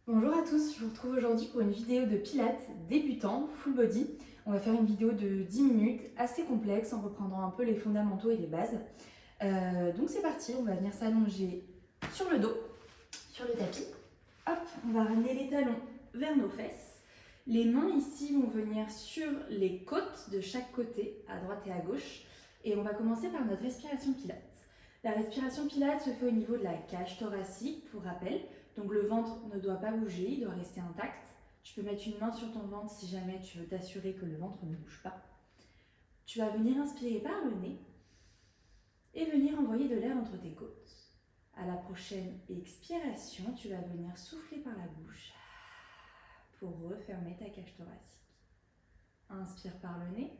Bonjour à tous, je vous retrouve aujourd'hui pour une vidéo de pilates débutant, full body. On va faire une vidéo de 10 minutes, assez complexe, en reprenant un peu les fondamentaux et les bases. Donc c'est parti, on va venir s'allonger sur le dos, sur le tapis. Hop, on va ramener les talons vers nos fesses. Les mains ici vont venir sur les côtes de chaque côté, à droite et à gauche. Et on va commencer par notre respiration pilates. La respiration pilates se fait au niveau de la cage thoracique, pour rappel. Donc le ventre ne doit pas bouger, il doit rester intact. Tu peux mettre une main sur ton ventre si jamais tu veux t'assurer que le ventre ne bouge pas. Tu vas venir inspirer par le nez et venir envoyer de l'air entre tes côtes. À la prochaine expiration, tu vas venir souffler par la bouche pour refermer ta cage thoracique. Inspire par le nez.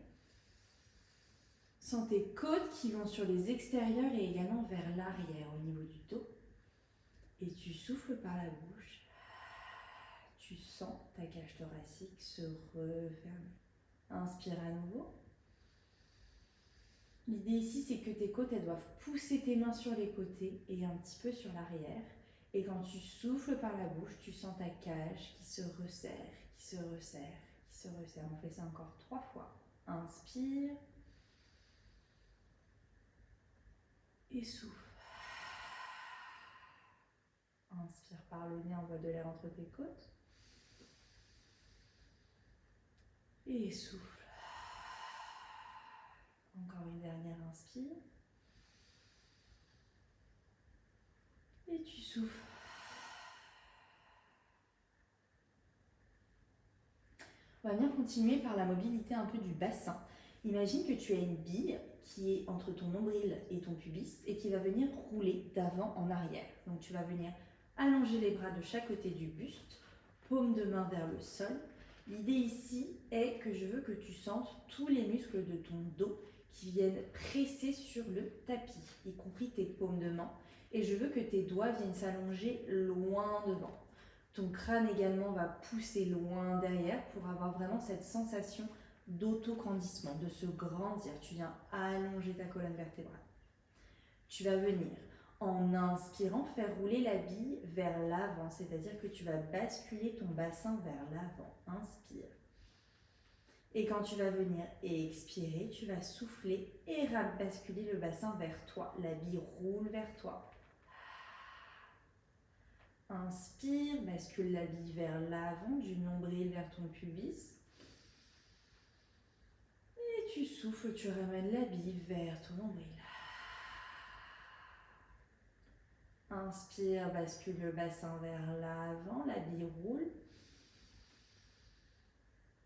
Sens tes côtes qui vont sur les extérieurs et également vers l'arrière au niveau du dos. Et tu souffles par la bouche. Tu sens ta cage thoracique se refermer. Inspire à nouveau. L'idée ici, c'est que tes côtes, elles doivent pousser tes mains sur les côtés et un petit peu sur l'arrière. Et quand tu souffles par la bouche, tu sens ta cage qui se resserre, qui se resserre, qui se resserre. On fait ça encore 3 fois. Inspire. Et souffle. Inspire par le nez, envoie de l'air entre tes côtes. Et souffle. Encore une dernière inspire. Et tu souffles. On va bien continuer par la mobilité un peu du bassin. Imagine que tu as une bille qui est entre ton nombril et ton pubis et qui va venir rouler d'avant en arrière. Donc tu vas venir allonger les bras de chaque côté du buste, paume de main vers le sol. L'idée ici est que je veux que tu sentes tous les muscles de ton dos qui viennent presser sur le tapis, y compris tes paumes de main. Et je veux que tes doigts viennent s'allonger loin devant. Ton crâne également va pousser loin derrière pour avoir vraiment cette sensation d'autograndissement, de se grandir. Tu viens allonger ta colonne vertébrale. Tu vas venir, en inspirant, faire rouler la bille vers l'avant, c'est-à-dire que tu vas basculer ton bassin vers l'avant. Inspire. Et quand tu vas venir expirer, tu vas souffler et basculer le bassin vers toi. La bille roule vers toi. Inspire, bascule la bille vers l'avant, du nombril vers ton pubis. Et tu souffles, tu ramènes la bille vers ton nombril. Inspire, bascule le bassin vers l'avant, la bille roule.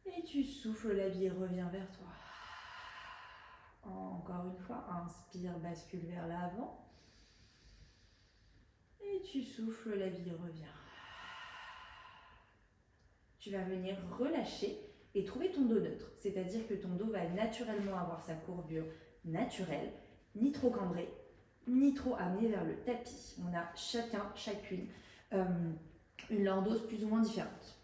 Et tu souffles, la bille revient vers toi. Encore une fois, inspire, bascule vers l'avant. Et tu souffles, la bille revient. Tu vas venir relâcher et trouver ton dos neutre. C'est-à-dire que ton dos va naturellement avoir sa courbure naturelle, ni trop cambré, ni trop amené vers le tapis. On a chacune, une lordose plus ou moins différente.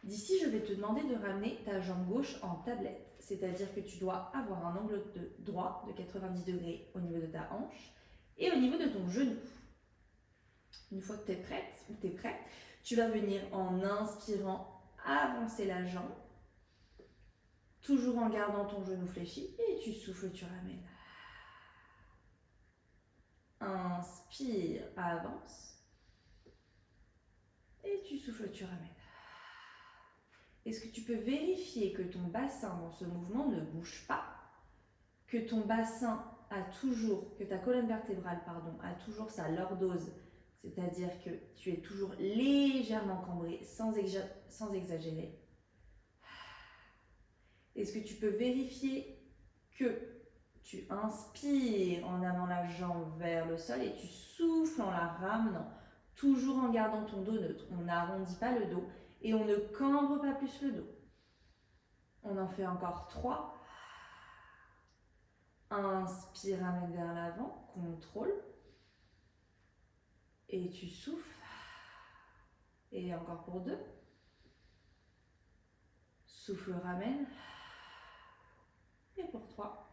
D'ici, je vais te demander de ramener ta jambe gauche en tablette. C'est-à-dire que tu dois avoir un angle droit de 90 degrés au niveau de ta hanche et au niveau de ton genou. Une fois que tu es prête ou tu es prêt, tu vas venir en inspirant avancer la jambe, toujours en gardant ton genou fléchi, et tu souffles, tu ramènes. Inspire, avance, et tu souffles, tu ramènes. Est-ce que tu peux vérifier que ton bassin dans ce mouvement ne bouge pas, que ton bassin a toujours, que ta colonne vertébrale, a toujours sa lordose, c'est-à-dire que tu es toujours légèrement cambré, sans exagérer. Est-ce que tu peux vérifier que tu inspires en amenant la jambe vers le sol et tu souffles en la ramenant, toujours en gardant ton dos neutre. On n'arrondit pas le dos et on ne cambre pas plus le dos. On en fait encore 3. Inspire, ramène vers l'avant, contrôle. Et tu souffles. Et encore pour 2. Souffle, ramène. Et pour 3.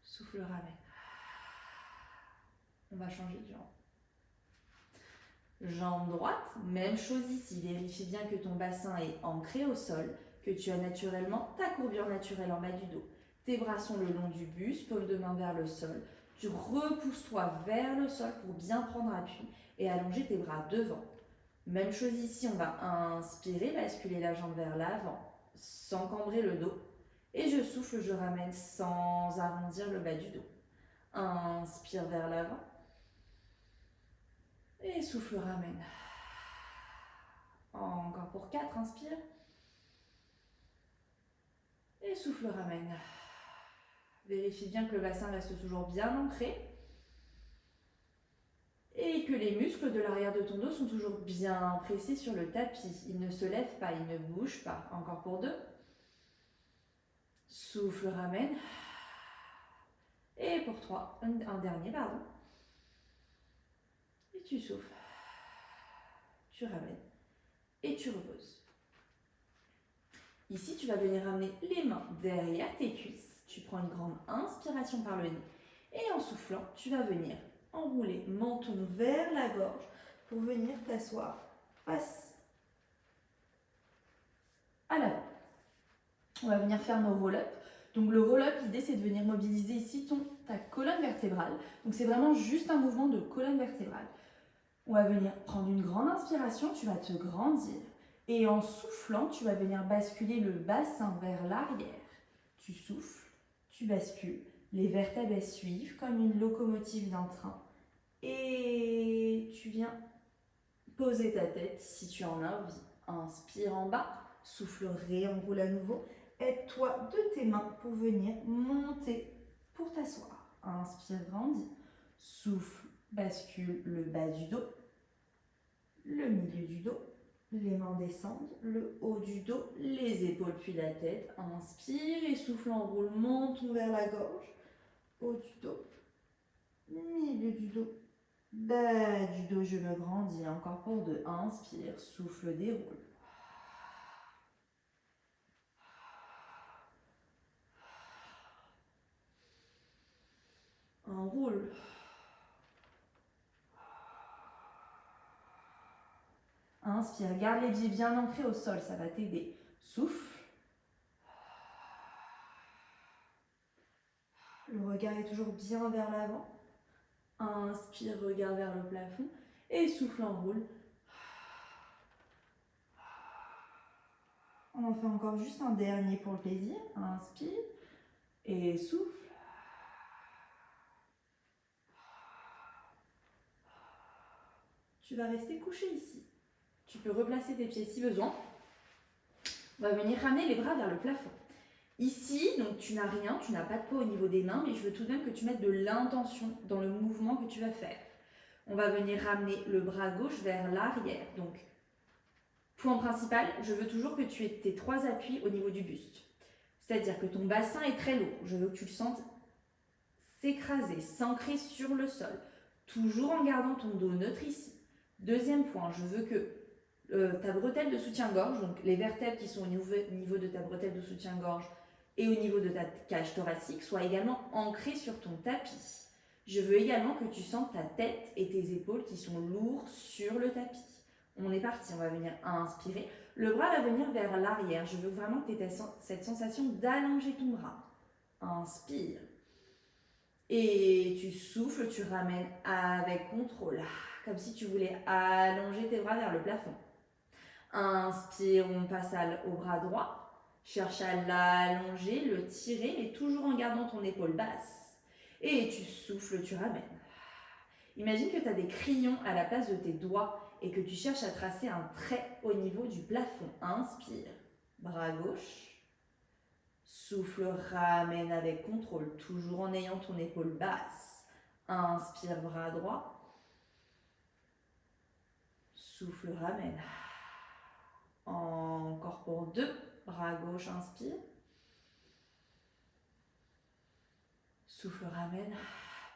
Souffle, ramène. On va changer de jambe. Jambe droite, même chose ici. Vérifie bien que ton bassin est ancré au sol, que tu as naturellement ta courbure naturelle en bas du dos. Tes bras sont le long du buste, paume de main vers le sol. Tu repousses-toi vers le sol pour bien prendre appui et allonger tes bras devant. Même chose ici, on va inspirer, basculer la jambe vers l'avant, sans cambrer le dos. Et je souffle, je ramène sans arrondir le bas du dos. Inspire vers l'avant. Et souffle, ramène. Encore pour 4, inspire. Et souffle, ramène. Vérifie bien que le bassin reste toujours bien ancré. Et que les muscles de l'arrière de ton dos sont toujours bien pressés sur le tapis. Ils ne se lèvent pas, ils ne bougent pas. Encore pour 2. Souffle, ramène. Et pour 3, un dernier, pardon. Et tu souffles. Tu ramènes. Et tu reposes. Ici, tu vas venir ramener les mains derrière tes cuisses. Tu prends une grande inspiration par le nez. Et en soufflant, tu vas venir enrouler menton vers la gorge pour venir t'asseoir face à l'avant. On va venir faire nos roll-up. Donc le roll-up, l'idée c'est de venir mobiliser ici ta colonne vertébrale. Donc c'est vraiment juste un mouvement de colonne vertébrale. On va venir prendre une grande inspiration, tu vas te grandir. Et en soufflant, tu vas venir basculer le bassin vers l'arrière. Tu souffles, tu bascules. Les vertèbres suivent comme une locomotive d'un train. Et tu viens poser ta tête si tu en as envie. Inspire en bas, souffle, réenroule à nouveau. Aide-toi de tes mains pour venir monter pour t'asseoir. Inspire, grandis. Souffle, bascule le bas du dos, le milieu du dos. Les mains descendent, le haut du dos, les épaules puis la tête. Inspire et souffle, enroule, menton vers la gorge. Haut du dos, milieu du dos, bas du dos, je me grandis. Encore pour 2. Inspire, souffle, déroule. Enroule. Inspire, garde les pieds bien ancrés au sol, ça va t'aider. Souffle. Le regard est toujours bien vers l'avant. Inspire, regard vers le plafond. Et souffle, enroule. On en fait encore juste un dernier pour le plaisir. Inspire et souffle. Tu vas rester couché ici. Tu peux replacer tes pieds si besoin. On va venir ramener les bras vers le plafond. Ici, donc tu n'as rien, tu n'as pas de poids au niveau des mains, mais je veux tout de même que tu mettes de l'intention dans le mouvement que tu vas faire. On va venir ramener le bras gauche vers l'arrière. Donc, point principal, je veux toujours que tu aies tes 3 appuis au niveau du buste. C'est-à-dire que ton bassin est très lourd. Je veux que tu le sentes s'écraser, s'ancrer sur le sol. Toujours en gardant ton dos neutre ici. Deuxième point, je veux que ta bretelle de soutien-gorge, donc les vertèbres qui sont au niveau de ta bretelle de soutien-gorge et au niveau de ta cage thoracique, soient également ancrées sur ton tapis. Je veux également que tu sentes ta tête et tes épaules qui sont lourds sur le tapis. On est parti, on va venir inspirer. Le bras va venir vers l'arrière. Je veux vraiment que tu aies cette sensation d'allonger ton bras. Inspire. Et tu souffles, tu ramènes avec contrôle. Comme si tu voulais allonger tes bras vers le plafond. Inspire, on passe au bras droit. Cherche à l'allonger, le tirer, mais toujours en gardant ton épaule basse. Et tu souffles, tu ramènes. Imagine que tu as des crayons à la place de tes doigts et que tu cherches à tracer un trait au niveau du plafond. Inspire, bras gauche. Souffle, ramène avec contrôle, toujours en ayant ton épaule basse. Inspire, bras droit. Souffle, ramène. Encore pour 2. Bras gauche, inspire. Souffle, ramène.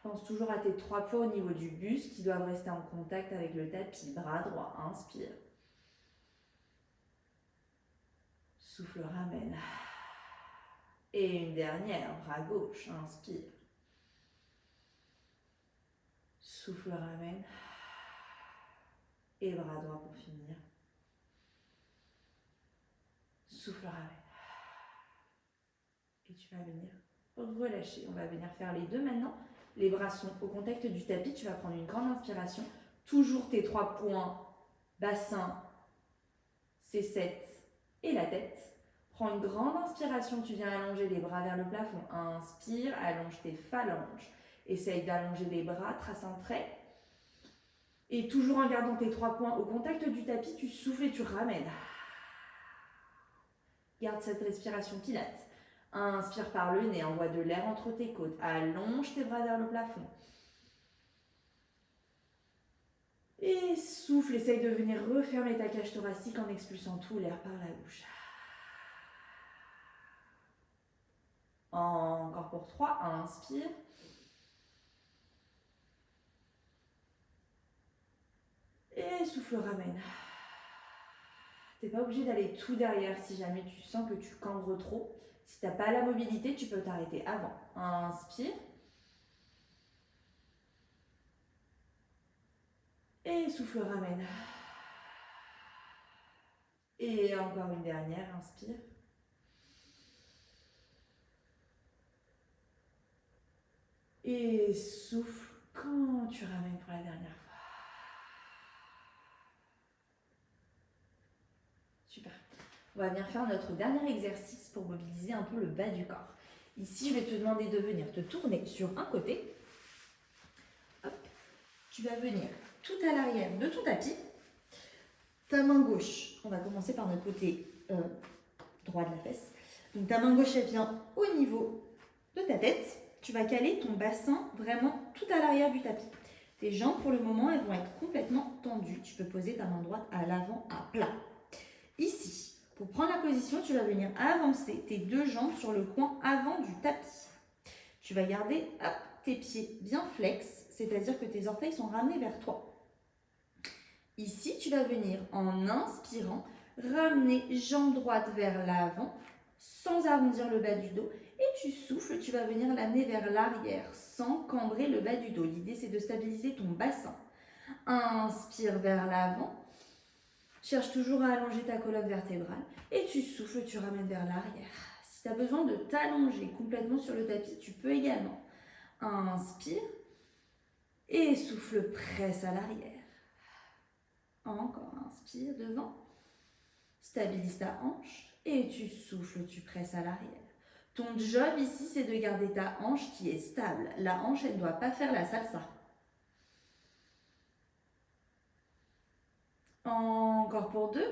Pense toujours à tes 3 poids au niveau du buste qui doivent rester en contact avec le tapis. Bras droit, inspire. Souffle, ramène. Et une dernière, bras gauche, inspire. Souffle, ramène. Et bras droit pour finir. Souffle, ramène. Et tu vas venir relâcher. On va venir faire les deux maintenant. Les bras sont au contact du tapis. Tu vas prendre une grande inspiration. Toujours tes 3 points. Bassin, C7 et la tête. Prends une grande inspiration. Tu viens allonger les bras vers le plafond. Inspire, allonge tes phalanges. Essaye d'allonger les bras, trace un trait. Et toujours en gardant tes 3 points au contact du tapis, tu souffles et tu ramènes. Garde cette respiration pilate. Inspire par le nez, envoie de l'air entre tes côtes. Allonge tes bras vers le plafond. Et souffle, essaye de venir refermer ta cage thoracique en expulsant tout l'air par la bouche. Encore pour 3, inspire. Et souffle, ramène. Tu n'es pas obligé d'aller tout derrière si jamais tu sens que tu cambres trop. Si tu n'as pas la mobilité, tu peux t'arrêter avant. Inspire. Et souffle, ramène. Et encore une dernière, inspire. Et souffle quand tu ramènes pour la dernière fois. Super. On va venir faire notre dernier exercice pour mobiliser un peu le bas du corps. Ici, je vais te demander de venir te tourner sur un côté. Hop. Tu vas venir tout à l'arrière de ton tapis. Ta main gauche, on va commencer par notre côté droit de la fesse. Donc ta main gauche, elle vient au niveau de ta tête. Tu vas caler ton bassin vraiment tout à l'arrière du tapis. Tes jambes, pour le moment, elles vont être complètement tendues. Tu peux poser ta main droite à l'avant à plat. Ici, pour prendre la position, tu vas venir avancer tes 2 jambes sur le coin avant du tapis. Tu vas garder tes pieds bien flex, c'est-à-dire que tes orteils sont ramenés vers toi. Ici, tu vas venir en inspirant, ramener jambe droite vers l'avant, sans arrondir le bas du dos. Et tu souffles, tu vas venir l'amener vers l'arrière, sans cambrer le bas du dos. L'idée, c'est de stabiliser ton bassin. Inspire vers l'avant. Cherche toujours à allonger ta colonne vertébrale. Et tu souffles, tu ramènes vers l'arrière. Si tu as besoin de t'allonger complètement sur le tapis, tu peux également. Inspire. Et souffle, presse à l'arrière. Encore, inspire devant. Stabilise ta hanche. Et tu souffles, tu presses à l'arrière. Ton job ici, c'est de garder ta hanche qui est stable. La hanche, elle ne doit pas faire la salsa. Encore pour 2.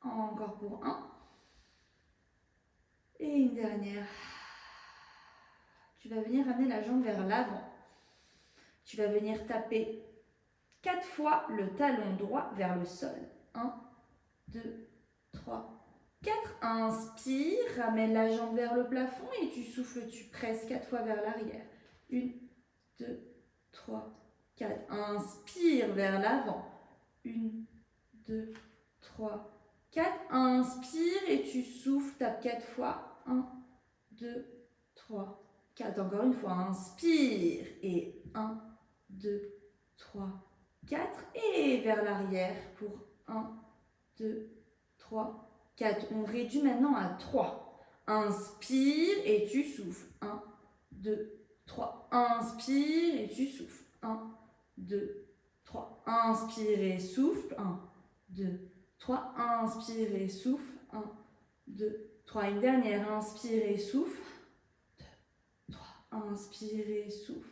Encore pour 1. Et une dernière. Tu vas venir ramener la jambe vers l'avant. Tu vas venir taper 4 fois le talon droit vers le sol. 1, 2, 3, 4. Inspire, ramène la jambe vers le plafond et tu souffles, tu presses 4 fois vers l'arrière. 1, 2, 3, 4. Inspire vers l'avant. 1, 2, 3, 4. Inspire et tu souffles, tape 4 fois. 1, 2, 3, 4. Encore une fois, inspire et 1, 2, 3, 4. Et vers l'arrière pour 1, 2, 3, 4. On réduit maintenant à 3. Inspire et tu souffles. 1, 2, 3. Inspire et tu souffles. 1, 2, 3. Inspire et souffle. 1, 2, 3. Inspire et souffle. 1, 2, 3. Une dernière. Inspire et souffle. 2, 3. Inspire et souffle.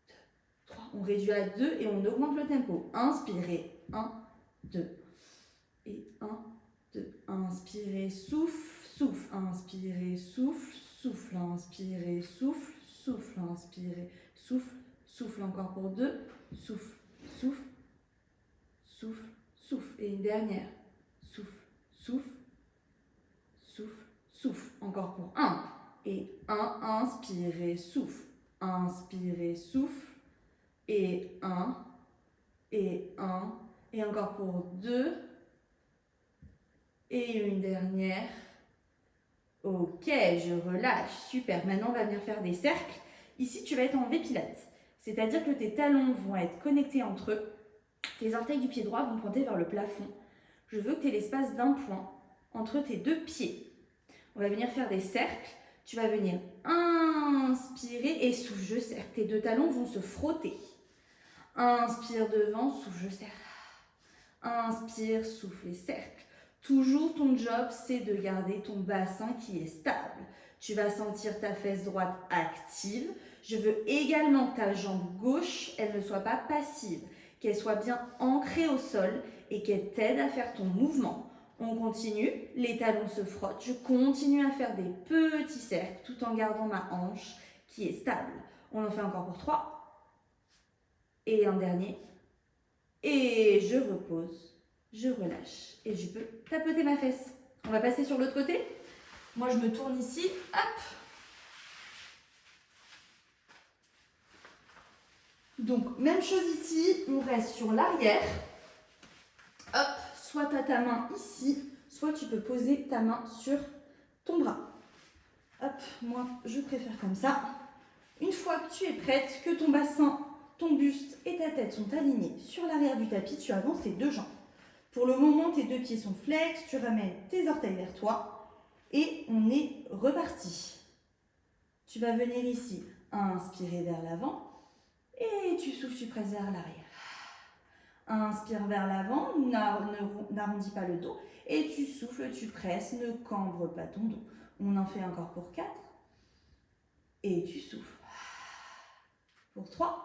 2, 3. On réduit à 2 et on augmente le tempo. Inspirez. 1, 2. Et 1, 2. Inspirez, souffle, souffle. Inspirez, souffle, souffle. Inspirez, souffle, souffle. Inspirez, souffle, souffle. Encore pour 2. Souffle, souffle, souffle, souffle. Et une dernière. Souffle, souffle, souffle, souffle. Encore pour 1. Et 1. Inspirez, souffle. Inspirez, souffle. Et 1. Et 1. Et encore pour 2. Et une dernière. Ok, je relâche. Super. Maintenant, on va venir faire des cercles. Ici, tu vas être en V-Pilates. C'est-à-dire que tes talons vont être connectés entre eux, tes orteils du pied droit vont pointer vers le plafond. Je veux que tu aies l'espace d'un point entre tes deux pieds. On va venir faire des cercles. Tu vas venir inspirer et souffle, je serre. Tes deux talons vont se frotter. Inspire devant, souffle, je serre. Inspire, souffle et cercle. Toujours ton job, c'est de garder ton bassin qui est stable. Tu vas sentir ta fesse droite active. Je veux également que ta jambe gauche, elle ne soit pas passive, qu'elle soit bien ancrée au sol et qu'elle t'aide à faire ton mouvement. On continue, les talons se frottent. Je continue à faire des petits cercles tout en gardant ma hanche qui est stable. On en fait encore pour 3. Et un dernier. Et je repose, je relâche et je peux tapoter ma fesse. On va passer sur l'autre côté. Moi, je me tourne ici. Hop. Donc, même chose ici. On reste sur l'arrière. Hop. Soit tu as ta main ici, soit tu peux poser ta main sur ton bras. Hop. Moi, je préfère comme ça. Une fois que tu es prête, que ton bassin, ton buste et ta tête sont alignés sur l'arrière du tapis, tu avances tes deux jambes. Pour le moment, tes deux pieds sont flex, tu ramènes tes orteils vers toi et on est reparti. Tu vas venir ici, inspirer vers l'avant et tu souffles, tu presses vers l'arrière. Inspire vers l'avant, n'arrondis pas le dos et tu souffles, tu presses, ne cambre pas ton dos. On en fait encore pour 4 et tu souffles. Pour 3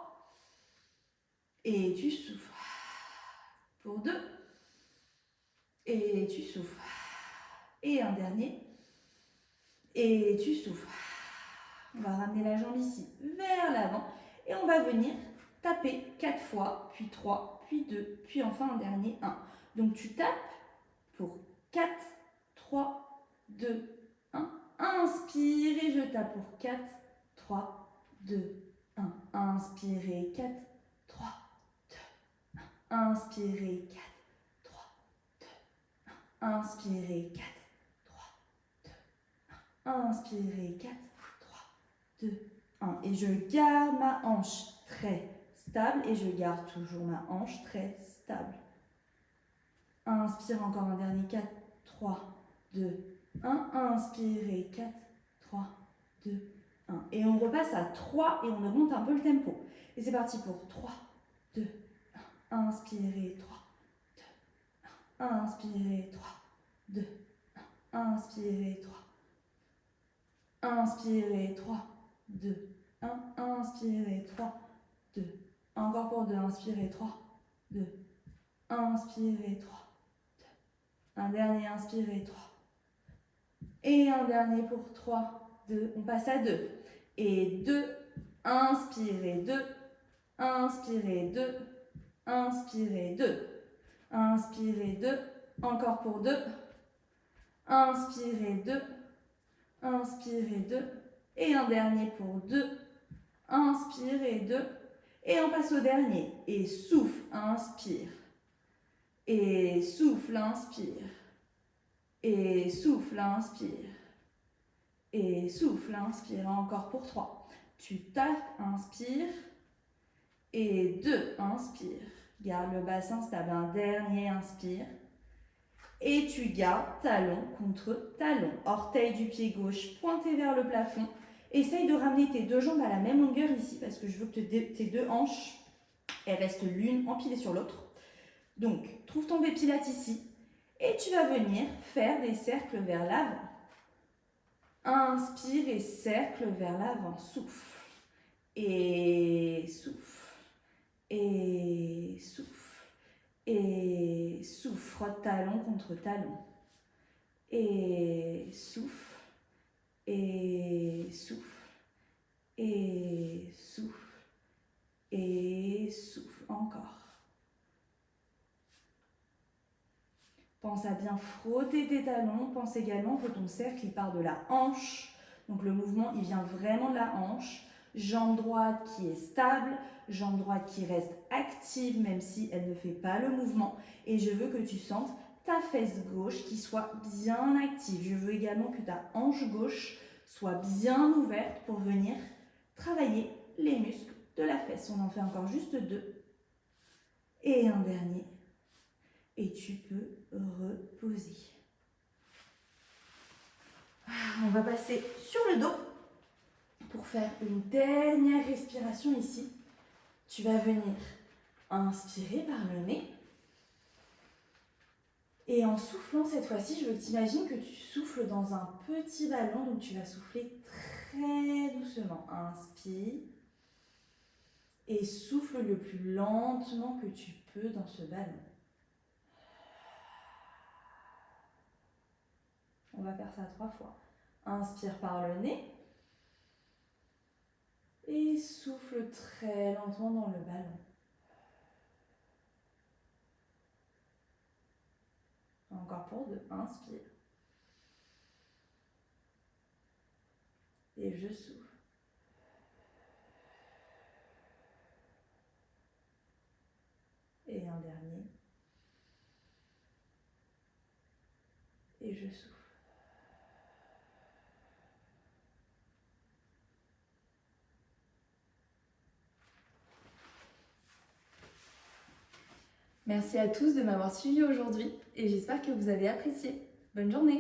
et tu souffles. Pour 2 et tu souffles. Et un dernier et tu souffles. On va ramener la jambe ici vers l'avant et on va venir taper 4 fois, puis 3, puis 2, puis enfin un dernier 1. Donc tu tapes pour 4, 3, 2, 1. Inspire et je tape pour 4, 3, 2, 1. Inspirez 4, 3, 2, 1. Inspirez 4, 3, 2, 1. Inspirez 4, 3, 2, 1. Inspirez 4, 3, 2, 1. Et je garde ma hanche très stable et je garde toujours ma hanche très stable. Inspire encore un dernier 4, 3, 2, 1. Inspirez 4, 3, 2, 1. Et on repasse à 3 et on augmente un peu le tempo. Et c'est parti pour 3, 2, 1. Inspirez 3, 2, 1. Inspirez 3, 2, 1. Inspirez 3. Inspirez 3, 2, 1. Inspirez 3, 2. Encore pour 2. Inspirez 3, 2. Inspirez 3, 2. Un dernier, inspirez 3. Et un dernier pour 3, 2. On passe à 2. Et 2. Inspirez 2. Inspirez 2. Inspirez 2. Inspirez 2. Encore pour 2. Inspirez 2. Inspirez 2. Et un dernier pour 2. Inspirez 2. Et on passe au dernier. Et souffle, inspire. Et souffle, inspire. Et souffle, inspire. Et souffle, inspire. Encore pour 3. Tu tapes, inspire. Et 2, inspire. Garde le bassin stable. Un dernier, inspire. Et tu gardes talon contre talon. Orteil du pied gauche pointé vers le plafond. Essaye de ramener tes deux jambes à la même longueur ici parce que je veux que tes deux hanches elles restent l'une empilée sur l'autre. Donc, trouve ton V-Pilates ici et tu vas venir faire des cercles vers l'avant. Inspire et cercle vers l'avant. Souffle. Et souffle. Et souffle. Et souffle. Frotte talon contre talon. Et souffle. Et souffle. Et souffle. Et souffle. Encore. Pense à bien frotter tes talons. Pense également que ton cercle il part de la hanche. Donc le mouvement il vient vraiment de la hanche. Jambe droite qui est stable. Jambe droite qui reste active même si elle ne fait pas le mouvement. Et je veux que tu sentes ta fesse gauche qui soit bien active. Je veux également que ta hanche gauche soit bien ouverte pour venir travailler les muscles de la fesse. On en fait encore juste 2. Et un dernier. Et tu peux reposer. On va passer sur le dos pour faire une dernière respiration ici. Tu vas venir inspirer par le nez. Et en soufflant cette fois-ci, je veux que tu imagines que tu souffles dans un petit ballon. Donc tu vas souffler très doucement. Inspire. Et souffle le plus lentement que tu peux dans ce ballon. On va faire ça 3 fois. Inspire par le nez. Et souffle très lentement dans le ballon. Encore pour 2. Inspire. Et je souffle. Et un dernier. Et je souffle. Merci à tous de m'avoir suivi aujourd'hui et j'espère que vous avez apprécié. Bonne journée!